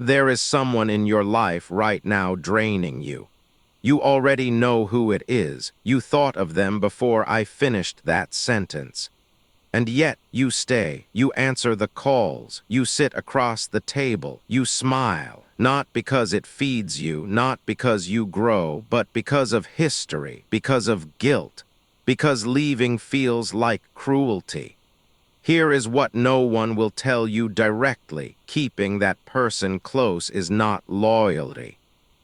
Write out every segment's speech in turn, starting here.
There is someone in your life right now draining you. You already know who it is. You thought of them before I finished that sentence. And yet you stay, you answer the calls, you sit across the table, you smile, not because it feeds you, not because you grow, but because of history, because of guilt, because leaving feels like cruelty. Here is what no one will tell you directly: keeping that person close is not loyalty.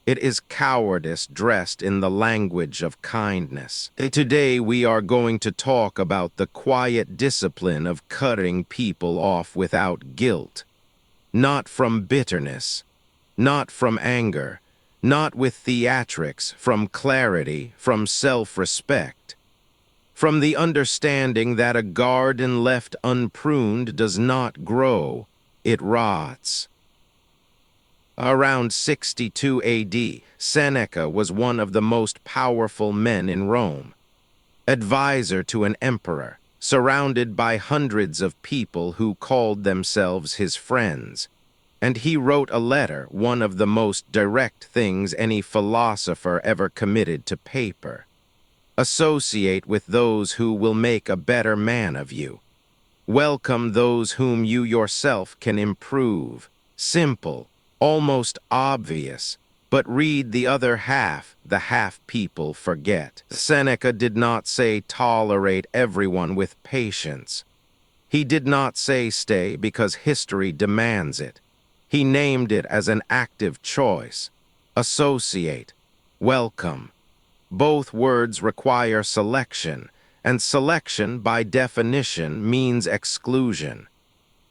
It is cowardice dressed in the language of kindness. Today we are going to talk about the quiet discipline of cutting people off without guilt. Not from bitterness, not from anger, not with theatrics, from clarity, from self-respect. From the understanding that a garden left unpruned does not grow, it rots. Around 62 AD, Seneca was one of the most powerful men in Rome. Advisor to an emperor, surrounded by hundreds of people who called themselves his friends. And he wrote a letter, one of the most direct things any philosopher ever committed to paper. Associate with those who will make a better man of you. Welcome those whom you yourself can improve. Simple, almost obvious, but read the other half, the half people forget. Seneca did not say tolerate everyone with patience. He did not say stay because history demands it. He named it as an active choice. Associate, welcome. Both words require selection, and selection, by definition, means exclusion.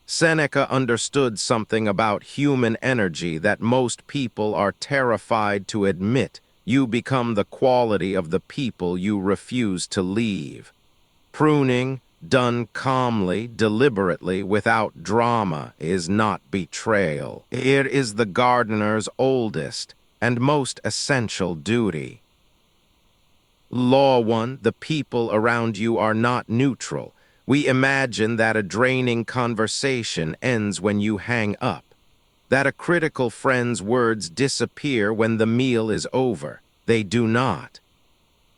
Seneca understood something about human energy that most people are terrified to admit. You become the quality of the people you refuse to leave. Pruning, done calmly, deliberately, without drama, is not betrayal. It is the gardener's oldest and most essential duty. Law 1. The people around you are not neutral. We imagine that a draining conversation ends when you hang up, that a critical friend's words disappear when the meal is over. They do not.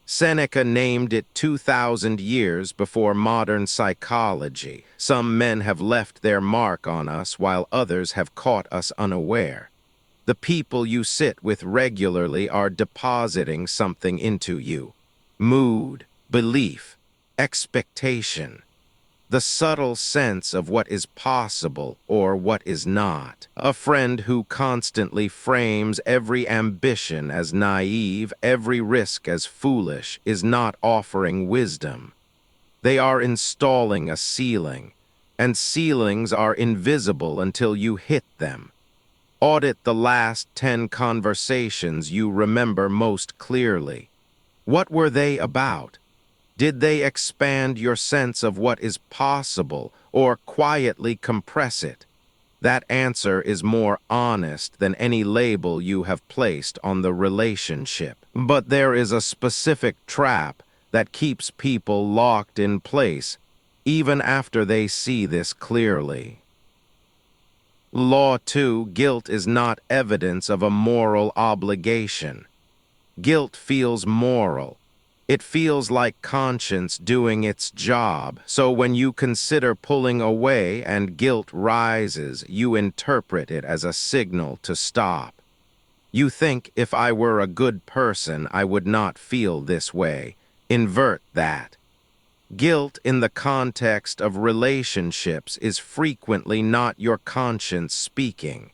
Seneca named it 2,000 years before modern psychology. Some men have left their mark on us while others have caught us unaware. The people you sit with regularly are depositing something into you. Mood, belief, expectation. The subtle sense of what is possible or what is not. A friend who constantly frames every ambition as naive, every risk as foolish, is not offering wisdom. They are installing a ceiling, and ceilings are invisible until you hit them. Audit the last 10 conversations you remember most clearly. What were they about? Did they expand your sense of what is possible or quietly compress it? That answer is more honest than any label you have placed on the relationship. But there is a specific trap that keeps people locked in place, even after they see this clearly. Law 2. Guilt is not evidence of a moral obligation. Guilt feels moral. It feels like conscience doing its job. So when you consider pulling away and guilt rises, you interpret it as a signal to stop. You think, if I were a good person, I would not feel this way. Invert that. Guilt in the context of relationships is frequently not your conscience speaking.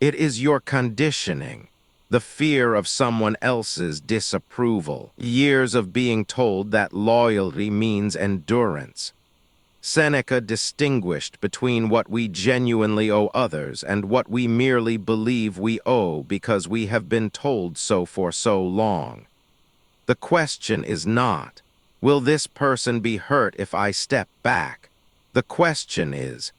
It is your conditioning. The fear of someone else's disapproval. Years of being told that loyalty means endurance. Seneca distinguished between what we genuinely owe others and what we merely believe we owe because we have been told so for so long. The question is not, will this person be hurt if I step back? The question is,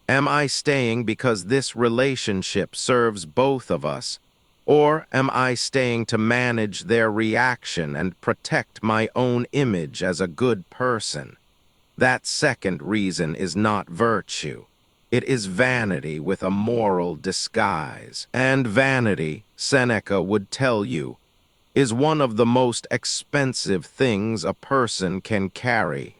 am I staying because this relationship serves both of us? Or am I staying to manage their reaction and protect my own image as a good person? That second reason is not virtue. It is vanity with a moral disguise. And vanity, Seneca would tell you, is one of the most expensive things a person can carry.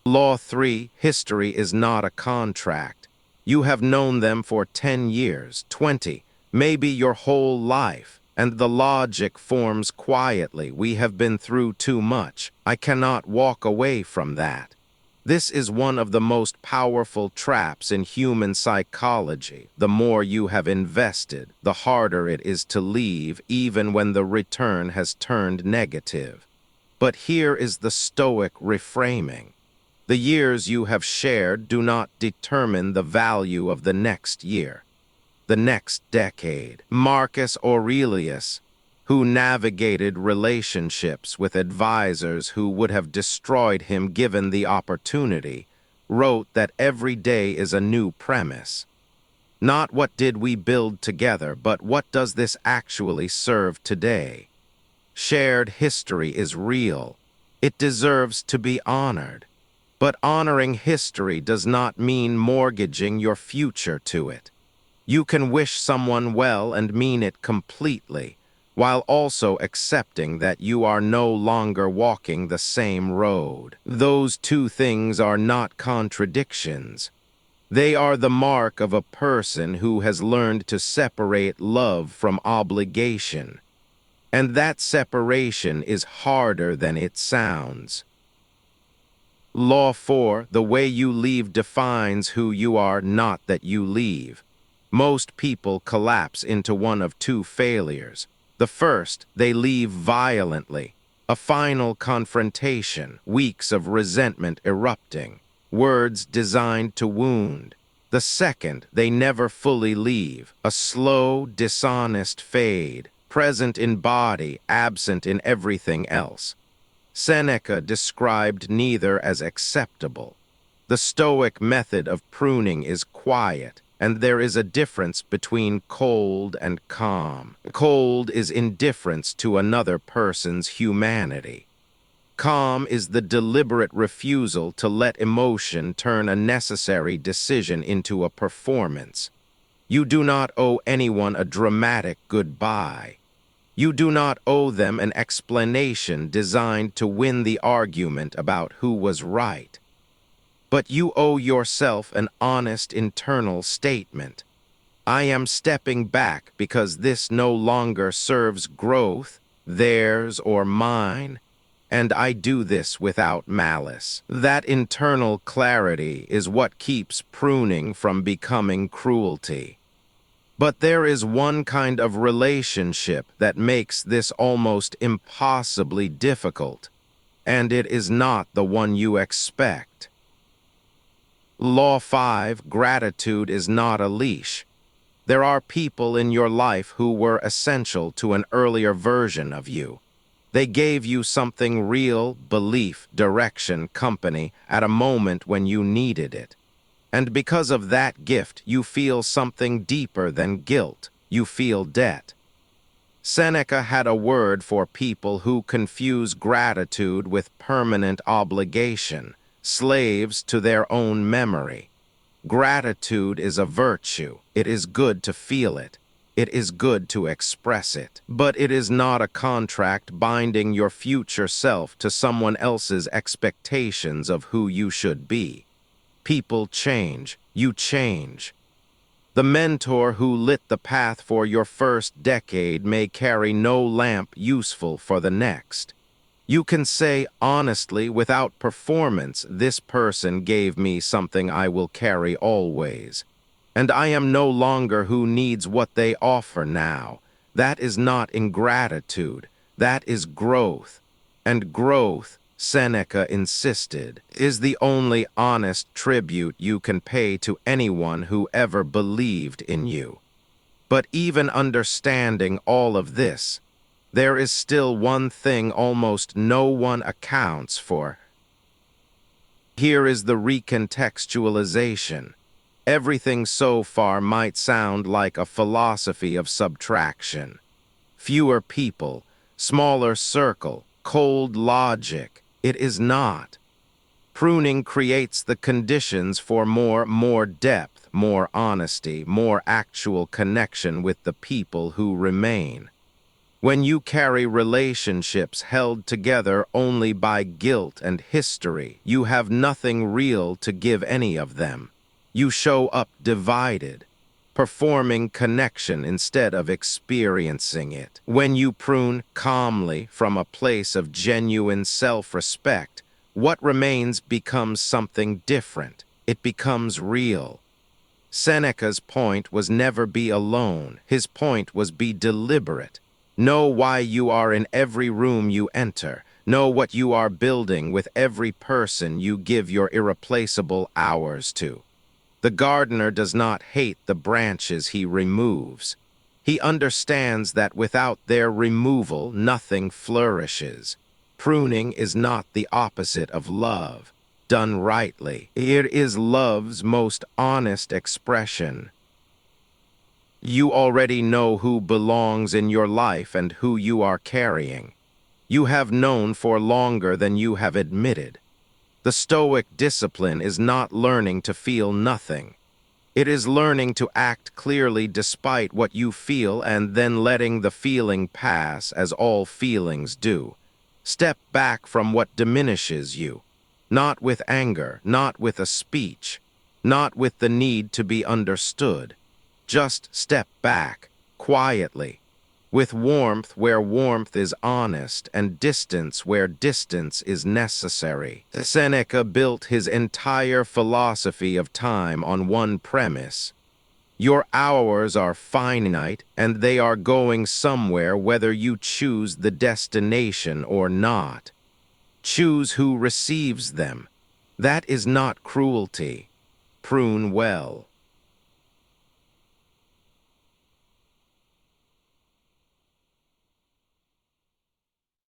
Law 3, history is not a contract. You have known them for 10 years, 20, maybe your whole life, and the logic forms quietly. We have been through too much. I cannot walk away from that. This is one of the most powerful traps in human psychology. The more you have invested, the harder it is to leave, even when the return has turned negative. But here is the Stoic reframing. The years you have shared do not determine the value of the next year, the next decade. Marcus Aurelius, who navigated relationships with advisors who would have destroyed him given the opportunity, wrote that every day is a new premise. Not what did we build together, but what does this actually serve today? Shared history is real. It deserves to be honored. But honoring history does not mean mortgaging your future to it. You can wish someone well and mean it completely, while also accepting that you are no longer walking the same road. Those two things are not contradictions. They are the mark of a person who has learned to separate love from obligation. And that separation is harder than it sounds. Law 4, the way you leave defines who you are, not that you leave. Most people collapse into one of two failures. The first, they leave violently. A final confrontation, weeks of resentment erupting, words designed to wound. The second, they never fully leave. A slow, dishonest fade, present in body, absent in everything else. Seneca described neither as acceptable. The Stoic method of pruning is quiet, and there is a difference between cold and calm. Cold is indifference to another person's humanity. Calm is the deliberate refusal to let emotion turn a necessary decision into a performance. You do not owe anyone a dramatic goodbye. You do not owe them an explanation designed to win the argument about who was right. But you owe yourself an honest internal statement. I am stepping back because this no longer serves growth, theirs or mine, and I do this without malice. That internal clarity is what keeps pruning from becoming cruelty. But there is one kind of relationship that makes this almost impossibly difficult, and it is not the one you expect. Law 5, gratitude is not a leash. There are people in your life who were essential to an earlier version of you. They gave you something real, belief, direction, company, at a moment when you needed it. And because of that gift, you feel something deeper than guilt. You feel debt. Seneca had a word for people who confuse gratitude with permanent obligation, slaves to their own memory. Gratitude is a virtue. It is good to feel it. It is good to express it. But it is not a contract binding your future self to someone else's expectations of who you should be. People change. You change. The mentor who lit the path for your first decade may carry no lamp useful for the next. You can say honestly, without performance, this person gave me something I will carry always. And I am no longer who needs what they offer now. That is not ingratitude. That is growth. And growth, Seneca insisted, is the only honest tribute you can pay to anyone who ever believed in you. But even understanding all of this, there is still one thing almost no one accounts for. Here is the recontextualization. Everything so far might sound like a philosophy of subtraction. Fewer people, smaller circle, cold logic. It is not. Pruning creates the conditions for more depth, more honesty, more actual connection with the people who remain. When you carry relationships held together only by guilt and history, you have nothing real to give any of them. You show up divided, performing connection instead of experiencing it. When you prune calmly from a place of genuine self-respect, what remains becomes something different. It becomes real. Seneca's point was never be alone. His point was be deliberate. Know why you are in every room you enter. Know what you are building with every person you give your irreplaceable hours to. The gardener does not hate the branches he removes. He understands that without their removal, nothing flourishes. Pruning is not the opposite of love. Done rightly, it is love's most honest expression. You already know who belongs in your life and who you are carrying. You have known for longer than you have admitted. The Stoic discipline is not learning to feel nothing. It is learning to act clearly despite what you feel and then letting the feeling pass as all feelings do. Step back from what diminishes you. Not with anger, not with a speech, not with the need to be understood. Just step back, quietly, with warmth where warmth is honest and distance where distance is necessary. Seneca built his entire philosophy of time on one premise. Your hours are finite and they are going somewhere whether you choose the destination or not. Choose who receives them. That is not cruelty. Prune well.